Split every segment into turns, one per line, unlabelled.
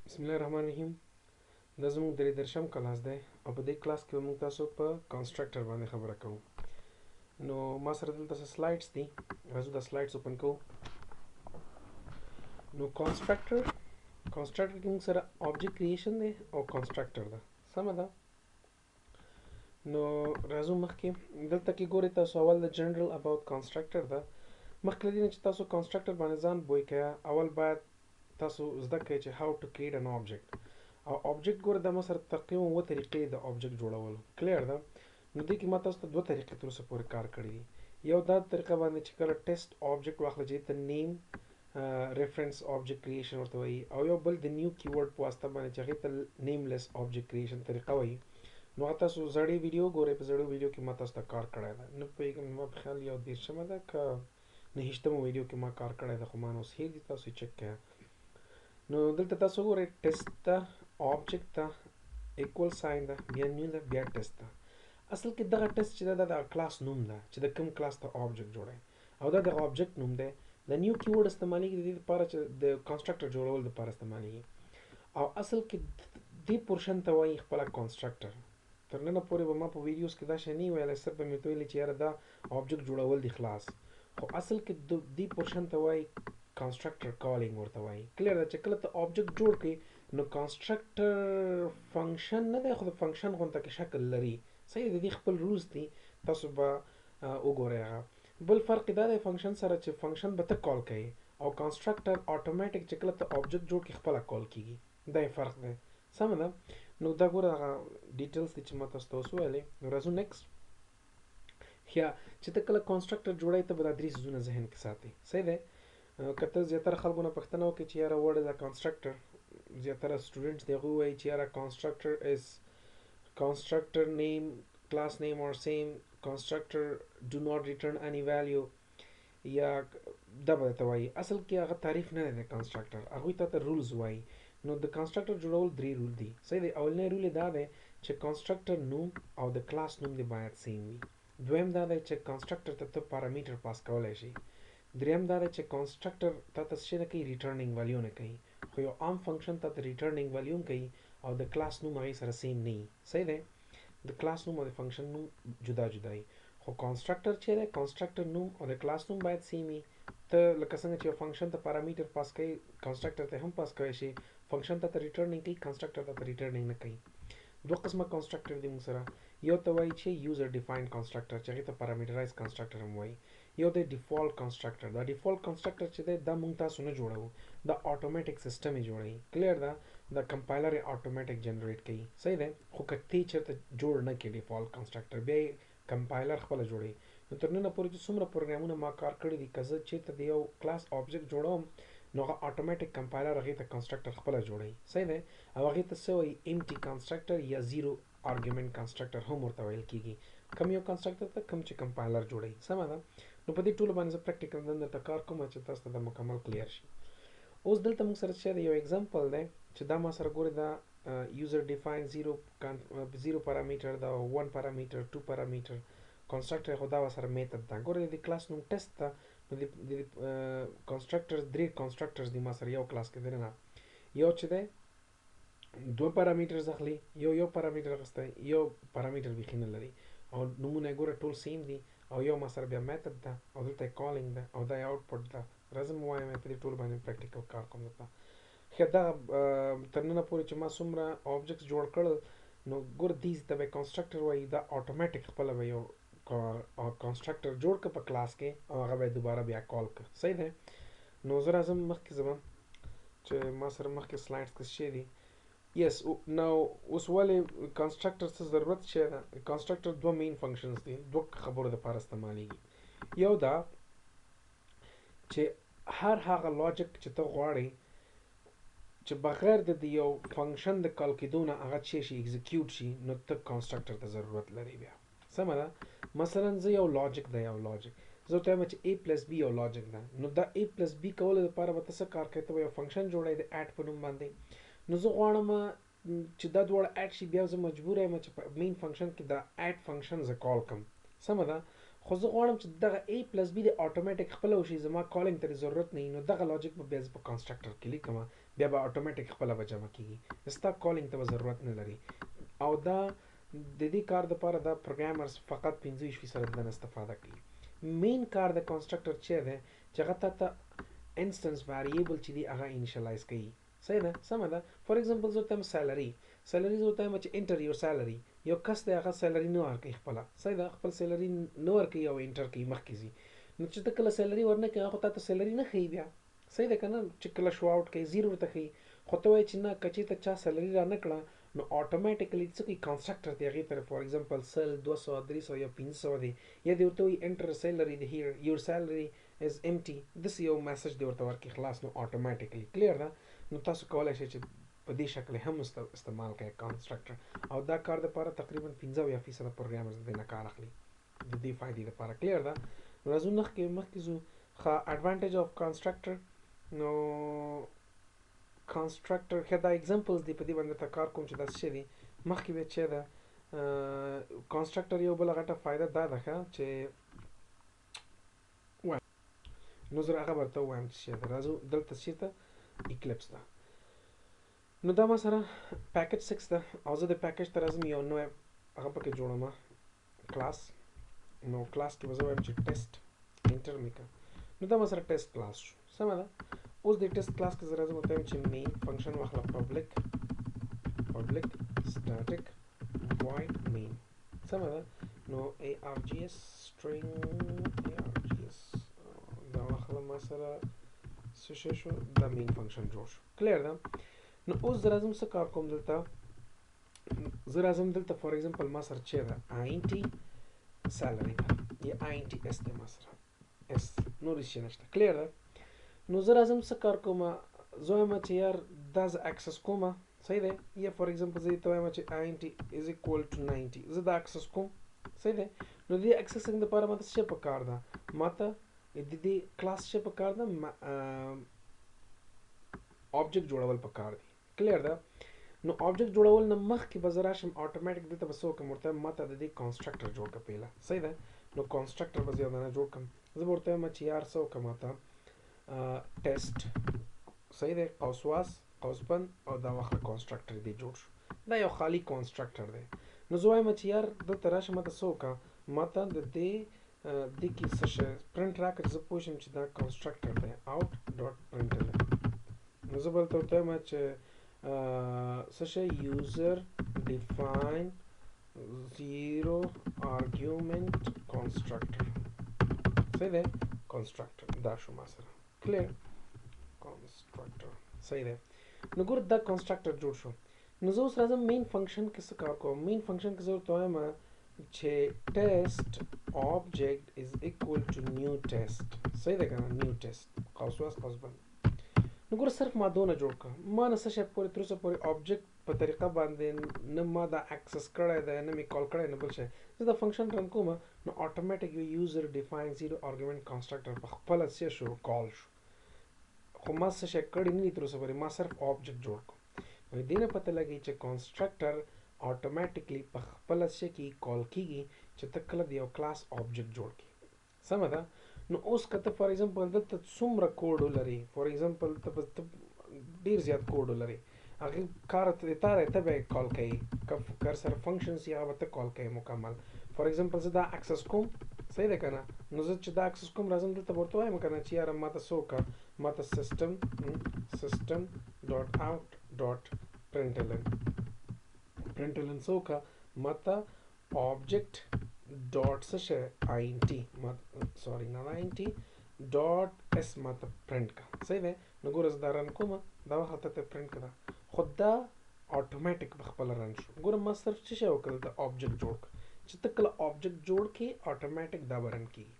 بسم الله الرحمن الرحیم. دا زموږ درې درشم کلاس دی او په دې کلاس کې به موږ تاسو په کنسټرکټر باندې خبره کوو. نو ما سره دلته څه سلایډس دي، راځو دا سلایډس اوپن کوو. نو کنسټرکټر کې موږ سره آبجیکټ کریشن دی او کنسټرکټر ده، سمه ده. نو راځو مخکې دلته کې ګورئ تاسو اول د جنرال اباوت کنسټرکټر ده. مخکې له دې نه چې تاسو کنسټرکټر باندې ځان بوی کړئ، اول باید تاسو زده کړئ چې هاو ټو کریټ ان آبجیکټ. او آبجیکټ ګوره د ما سره تقریبا اووه طریقې د آبجیکټ جوړولو کلیر ده. نو دې کې ما تاسو ته دوه طریقې تر اوسه پورې کار کړی دي. یو دا طریقه باندې چې کله ټیسټ آبجیکټ واخله چې ته نیم ریفرنس آبجیکټ کریشن ورته وایي، او یو بل د نیو کیورډ په واسطه باندې چې هغې ته نیملیس آبجیکټ کریشن طریقه وایي. نو هغه تاسو زړې ویډیو ګورئ، په زړو ویډیو کې ما تاسو ته کار کړی ده. نه پوهېږم ما په خیال یو دېرشمه ده که نهشتمه ویډیو کې ما کار کړی ده، خو ما نو اوس هېر دي، تاسو یې چک کړئ. نو دلته تاسو ګورئ ټیسټ ته، آبجیکټ ته، ایکول ساین ده، بیا نیو ده، بیا ټیسټ ده. اصل کې دغه ټیسټ چې ده د کلاس نوم ده چې د کوم کلاس ته آبجیکټ جوړوي، او دا د آبجیکټ نوم دی. د نیو کیورډ استعمالیږي د دې لپاره چې د کنسټرکټر جوړول لپاره استعمالیږي، او اصل کې دې پورشن ته وایي خپله کنسټرکټر. تر ننه پورې به ما په ویډیوز کې دا شی نه ویلی، صرف به مې ورته ویلي چې یاره دا آبجیکټ جوړول دي خلاص، خو اصل کې دې پورشن ته وایي کنسټرکټر کالینګ ورته وایي. کلیر ده چې کله ته آبجیکټ جوړ کړې نو کنسټرکټر فنکشن نه دی، خو د فنکشن غونته کې شکل لري. صحیح د دې خپل رولز دي، تاسو به وګورئ. هغه بل فرق دا دی فنکشن سره چې فنکشن به ته کال کوي، او کنسټرکټر اتوماتیک چې کله ته آبجیکټ جوړ کړې خپله کال کېږي. دا یې فرق دی، سمه ده. نو دا ګوره هغه ډیټیلز دي چې ما تاسو ته اوس ویلې. نو راځو نیکسټ. یا چې ته کله کنسټرکټر جوړوې ته به دا درې څیزونه ذهن کې ساتې. صحیح دی. که ته زیاتره خلکو نه پوښتنه وکړې چې یاره واټ از ا کنسټرکټر، زیاتره سټوډنټس د هغوی وایي چې یاره کنسټرکټر از constructor name, class name or same, constructor do not return any value، یا دا به ته وایي. اصل کې هغه تعریف نه دی د کنسټرکټر، هغوی ته ته رولز وایي. نو د کنسټرکټر جوړول درې رول دي. صحیح دی. اولنی رول یې دا دی چې کنسټرکټر نوم او د کلاس نوم دې باید سیم وي. دویم دا دی چې کنسټرکټر ته ته پارامیټر پاس کولی شي. دریم دا دی چې کنسټرکټر ته ته څه نه کوي، ریټرنینګ ویلیو نه کوي، خو یو عام فنکشن ته ته ریټرنینګ ویلیو کوي، او د کلاس نوم هغې سره سیم نه وي. صحیح دی. د کلاس نوم او د فنکشن نوم جدا جدا وي، خو کنسټرکټر چې دی کنسټرکټر نوم او د کلاس نوم باید سیم وي. ته لکه څنګه چې یو فنکشن ته پارامیټر پاس کوي، کنسټرکټر ته هم پاس کولی شي. فنکشن ته ته ریټرنینګ کوي، کنسټرکټر ته ته ریټرنینګ نه کوي. دوه قسمه کنسټرکټر دي موږ سره. یو ته وایي چې یوزر ډیفاینډ کنسټرکټر، چې هغې ته پارامیټرایز کنسټرکټر هم وایي. یو دی ډیفالټ کنسټرکټر. دا ډیفالټ کنسټرکټر چې دی دا موږ تاسو نه جوړوو، دا اتوماتیک سیسټم یې جوړوي. کلیر ده. دا کمپایلر یې اتوماتیک جنریټ کوي. صحیح دی. خو که ته چېرته جوړ نه کړې ډیفالټ کنسټرکټر، بیا یې کمپایلر خپله جوړوي. نو تر ننه پورې چې څومره پروګرامونه ما کار کړي دي، که زه چېرته د یو کلاس آبجیکټ جوړوم نو هغه اتوماتیک کمپایلر هغې ته کنسټرکټر خپله جوړوي. صحیح دی. او هغې ته څه وایي، امټي کنسټرکټر یا زیرو آرګومنټ کنسټرکټر هم ورته ویل کېږي. کم یو کنسټرکټر ته کم چې کمپایلر جوړوي. سمه ده. نو په دې ټولو باندې زه پریکټیکل نن درته کار کوم چې تاسو ته دا مکمل کلیر شي. اوس دلته موږ سره چې یو اگزامپل دی چې دا ما سره ګورئ، دا یوزر ډیفاین زیرو پارامیټر، دا 1 پارامیټر، 2 پارامیټر کنسټرکټر، خو دا سره میتد ده. ګورئ د کلاس نوم ټیسټ ده. نو د کنسټرکټرز درې کنسټرکټرز دي ما سره یو کلاس کې دننه. یو چې دی دوه پارامیټرز اخلي، یو پارامیټر اخیستی، یو پارامیټر بیخي نه لري، او نومونه یې ګوره ټول سیم دي، او یو ما سره بیا میتد ده، او دلته یې کالینګ ده، او دا یې آوټپوټ ده. راځه مو وایم په دې ټولو باندې پریکټیکل کار کوم درته. ښه، دغه تر ننه پورې چې ما څومره آبجیکټس جوړ کړل، نو ګوره دیز ته به کنسټرکټر وایي. دا اتوماتیک خپله به یو کنسټرکټر جوړ کړه په کلاس کې، او هغه به یې دوباره بیا کال کړه. صحیح دی. نو زه راځم مخکې ځم چې ما سره مخکې سلایډس کې څه دي. یس، نو اوس ولې کنسټرکټر څه ضرورت شی ده. کنسټرکټر دوه مین فنکشنز دي، دوه خبرو دپاره استعمالیږي. یو دا چې هر هغه لاجک چې ته غواړې چې بغیر د یو فنکشن د کال کېدو نه هغه څه شي ایگزیکیوټ شي، نو ته کنسټرکټر ته ضرورت لري. بیا سمه ده. مثلا زه یو لاجک ده، یو لاجک زه ورته وایم چې A پلس B یو لاجک ده. نو دا A پلس B کولو دپاره به ته څه کار کوې، ته به یو فنکشن جوړوې د ایډ په نوم باندې. نو زه غواړم چې دا دواړه ایډ شي، بیا زه مجبور یم چې په مین فنکشن کې دا ایډ فنکشن زه کال کړم. سمه ده. خو زه غواړم چې دغه A پلس B د اتوماتیک خپله وشي، زما کالینګ ته ضرورت نه وي. نو دغه لاجک به بیا زه په کنسټرکټر کې لیکم بیا به اتوماتیک خپل به جمع کیږي ستا کالینګ ته ضرورت نه لري او دا د دې کار لپاره دا پروګرامرز فقط 25% د استفاده کوي مین کار د کنسټرکټر چې ده چې هغه ته انستنس ویریبل چې دی هغه انیشلایز کوي صحیح ده سمه ده فار ایگزامپل زه ته سیلری زه ته چې انټر یور سیلری یو کس دی هغه سیلری نه ورکوي خپل صحیح ده خپل سیلری نه ورکوي او انټر کوي مخکې ځي نو چې ته کله سیلری ورنه کوي هغه ته سیلری نه ښیي بیا صحیح ده که نه چې کله شو آوټ کوي زیرو ورته ښیي خو ته وایې چې نه که چېرته چا سیلري را نه کړه نو اټومیټیکلی څه کوي کنسټرکټر دی هغې ته فار ایگزامپل 100 200 300 یا 500 دی یا دی ورته وایي انټر سیلري دی هیر یور سیلري از امټي داسې یو میسج دی ورته ورکړي خلاص نو اټومیټیکلی کلیر ده نو تاسو کولی شئ چې په دې شکل هم استعمال کوئ کنسټرکټر او دا کار دپاره تقریبا 50% پروګرامرز د دې نه کار اخلي د دې فایدې دپاره کلیر ده نو راځو مخکې ځو ښه اډوانټیج اف کنسټرکټر نو کنسټرکټر ښه دا اگزامپلز دی په دې باندې ته کار کوم چې دا څه دي مخکې بیا چې ده کنسټرکټر یو بله غټه فایده دا ده ښه چې نو زه هغه به ورته ووایم چې څه ده راځو دلته چېرته ایکلیپس ده نو دا ما سره پیکج 6 ده او زه د پیکج ته راځم یو نوی هغه پکې جوړم کلاس نو کلاس کې به زه وایم چې ټیسټ انټر مې کړه نو دا ما سره ټیسټ کلاس شو سمه ده اوس د ټیسټ کلاس کې زه راځم ورته وایم چې مین فنکشن واخله پبلک static void main سمه ده نو args string args دا واخله ما سره څه شو دا مین فنکشن جوړ شو کلیر ده نو اوس زه راځم څه کار کوم دلته زه راځم دلته فار ایگزامپل ما سره چې ده int salary ده یا int s ده ما سره s نور هیڅ نشته کلیر ده نو زه راځم څه کار کوم زه وایم چې یار دا زه اکسس کوم صحیح دی یا فار ایگزامپل زه ته وایم چې int is equal to 90 زه دا اکسس کوم صحیح دی نو د دې اکسسینګ دپاره ماته څه پکار ده ماته د دې کلاس څه پکار ده آبجیکټ جوړول پکار دي کلیر ده نو آبجیکټ جوړول نه مخکې به زه راشم اټومیټیک دلته به څه وکړم ورته ماته د دې کنسټرکټر جوړ کړه پهله صحیح ده نو کنسټرکټر به زه یو دانه جوړ کړم زه به ورته وایم چې یار څه وکړه ماته ټیسټ صحیح دی قوس واس قوس بند او دا واخله کنسټرکټر دی جوړ شو دا یو خالی کنسټرکټر دی نو زه وایم چې یار دلته راشه ماته څه وکړه ماته د دې کې څه شی پرنټ راکړه چې زه پوه شم چې دا کنسټرکټر دی آوټ ډاټ پرنټلن نو زه به دلته ورته وایم چې څه شی یوزر ډیفاین زیرو آرګیومنټ کنسټرکټر صحیح دی کنسټرکټر دا شو ما سره clear constructor صحیح ده نو ګور دا کنسټرکټر جوړ شو نو زه اوس راځم مین فنکشن کې څه کار کوم مین فنکشن کې زه ورته وایم چې ټیسټ object is equal to new test صحیح ده کنه new test قوس واس قوس بند نو ګور صرف ما دونه جوړ کړ ما نه څه شی پورې تر اوسه پورې object په طریقه باندې نه ما دا اکسس کړی دی نه مې کال کړی نه بل شی زه دا فنکشن رن کوم نو اټومیټیک یوزر ډیفاین زیرو آرګومنټ کنسټرکټر په خپله څه شو کال شو خو ما څه شی کړی نه دي تر اوسه پورې ما صرف آبجیکټ جوړ کړ نو دې نه پته لګي چې کنسټرکټر اټومیټیکلی په خپله څه کې کال کیږي چې ته کله د یو کلاس آبجیکټ جوړ کړي سمه ده نو اوس که ته فار ایگزامپل دلته څومره کوډ ولري فار ایگزامپل ته ډېر زیات کوډ ولري هغه کار ته به کال کوي که سره فنکشنز یا به ته کال کوي مکمل فار ایگزامپل زه دا اکسس کوم صحیح ده که نه نو زه چې دا اکسس کوم راځم دلته ورته وایم که نه چې یاره ماته څه وکړه ماته system dot out dot println څه وکړه ماته object dot څه شی int سوري نه int dot s ماته پرنټ کړه صحیح دی نو ګوره زه دا رن کوم دا وخت ته پرنټ کړه خو دا اټومیټیک په خپله رن شو ګوره ما صرف څه شی وکړل د آبجیکټ جوړ کړه چې ته کله آبجیکټ جوړ کړې اټومیټیک دا به رن کېږي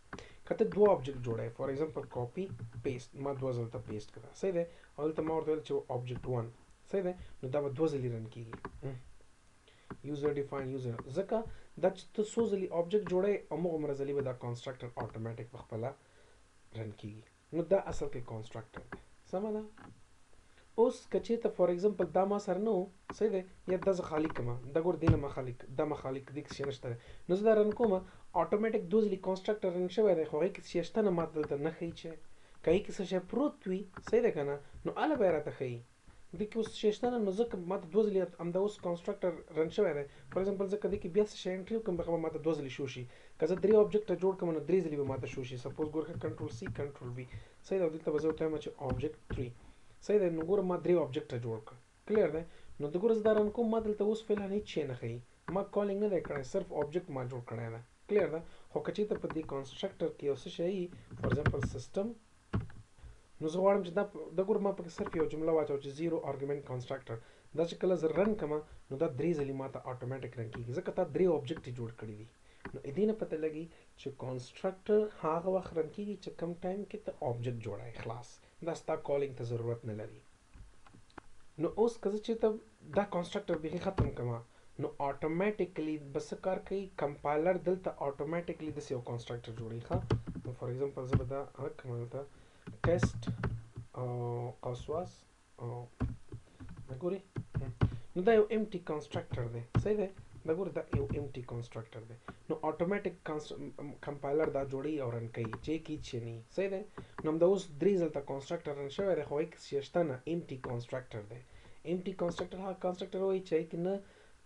که ته دوه آبجیکټ جوړی فار ایگزامپل کاپي پیسټ ما دوه ځله ته پیسټ کړه صحیح دی او دلته ما ورته ویل چې آبجیکټ 1 صحیح دی نو دا به دوه ځلې رن کېږي یوزر ډیفاین یوزر ځکه دا چې ته څو ځلې آبجیکټ جوړی همغومره ځلې به دا کنسټرکټر اټومیټیک په خپله رن کېږي نو دا اصل کې کنسټرکټر دی سمه ده اوس که چېرته فار ایگزامپل دا ما سره نه و صحیح دی یا دا زه خالي کړم دا ګور دې نه ما خالي دا ما خالي دې کې څه نشته دی نو زه دا رن کوم اټومیټیک دوه ځلې کنسټرکټر رن شوی دی خو هغې کې څه شته نه ما دلته نه ښیي چې که هغې کې څه شی پروت وي صحیح دی که نه نو هله به یې راته ښیي د کې اوس شیشته نه نو ځکه ماته دوه ځلې همدا اوس کنسټرکټر رن شوی دی فار ایگزامپل ځکه د کې بیا څه شی انټری وکړم هغه به ماته دوه ځلې شو شي که زه درې آبجکټه جوړ کړم نو درې ځلې به ماته شو شي سپوز ګوره کنټرول سی کنټرول وي صحیح ده دلته به زه وتایم چې آبجکټ 3 صحیح ده نو ګوره ما درې آبجکټه جوړ کړ کلیر ده نو د ګوره زه دا رن کوم ما دلته اوس فعلا هیڅ شی نه ښیي ما کالینګ نه دی کړی صرف آبجکټ ما جوړ کړی ده کلیر ده خو که چېرته په دې کنسټرکټر کې یو څه شی فار ایگزامپل سیسټم نو زه غواړم چې دا ګوره ما پکې صرف یو جمله واچو چې زیرو آرګومنټ کنسټرکټر دا چې کله زه رن کړم نو دا درې ځلې ماته اتوماتیک رن کېږي ځکه تا درې آبجکټ جوړ کړي دي نو دې نه پته لګي چې کنسټرکټر هغه وخت رن کېږي چې کم ټایم کې ته آبجکټ جوړای خلاص دا ستا کالینګ ته ضرورت نه لري نو اوس که زه چېرته دا کنسټرکټر بیخي ختم کړم نو اتوماتیکلی بس کار کوي کمپایلر دلته اتوماتیکلی داسې یو کنسټرکټر جوړوي ښه نو فار ایگزامپل زه به دا کوم دلته ټیسټ قوسواس ګوري نو دا یو امټي کنسټرکټر دی صحیح دی دا ګوره دا یو امټي کنسټرکټر دی نو اتوماتیک کمپایلر دا جوړي او رن کوي چې کی چې نه صحیح دی نو همدا اوس درې ځلته کنسټرکټر رن شوی دی خو هیڅ شته نه امټي کنسټرکټر دی امټي کنسټرکټر هغه کنسټرکټر وایي چې هغې کې نه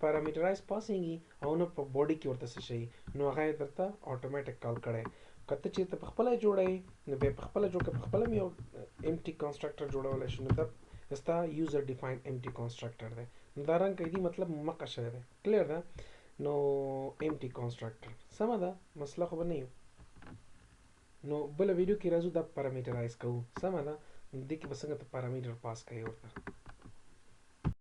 پارامټرایز پاسینګي او نه په باډي کې ورته څه شي نو هغه یې درته اتوماتیک کال کړی که ته چېرته په خپله جوړوې نو بیا په خپله جوړ کړه په خپله مې یو امټي کنسټرکټر جوړولی شي نو دا ستا یوزر ډیفاینډ امټي کنسټرکټر دی نو دا رنګ کوي مطلب مقه شوی دی کلیر ده نو امټي کنسټرکټر سمه ده مسله خو به نه یو نو بله ویډیو کې راځو دا پارامټرایز کوو سمه ده دې کې به څنګه ته پارامټر پاس کوې ورته